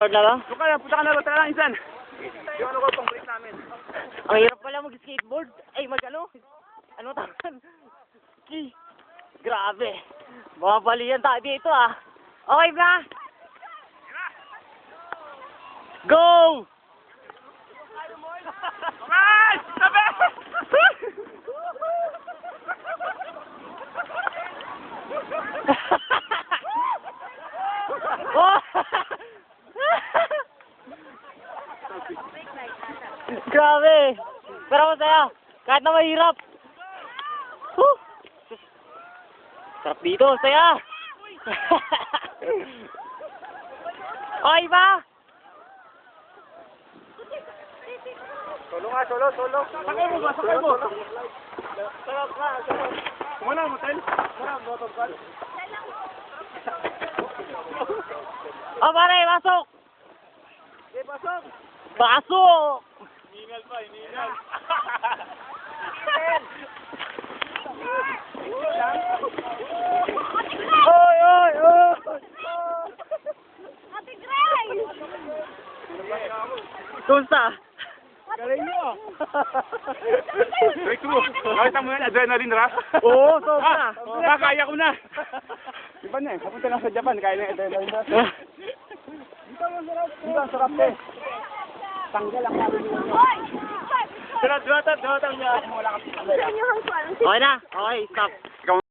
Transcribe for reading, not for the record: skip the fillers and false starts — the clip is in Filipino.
Na lang? Punta ka na rin lang insan. Yung ano ko, pang-break namin. Ang hirap pala mag-skateboard. Ay, mag-ano? Ano tawag? Ski. Grabe. Mabalian tayo dito ah. Okay ba? Go! Ay! Sabi! Oh! Grabe. Pero masaya. Kahit na mahirap. Woo! Sarap dito. Saya. Okay ba? Solo nga, solo. Sakay mo ba? Sakay mo. Sarap nga, sarap. Kumana, motel. Sarap, motor car. Oh, pare, pasok! Okay, pasok. Pasok! Hiningal pa, hiningal. Oy, oy, oy! Ate Grace! Kumusta? Galing nyo. Breakthrough. Nakita mo yan, adrenaline rush? Oo, sobra. Kaya ko na. Iba na eh, papunta lang sa Japan, kaya na adrenaline rush. Dito ang sarap eh. Tanggal ang kami nyo. Hoy! Duwatan niya. Gusto niyo hang Okay na. Okay, stop.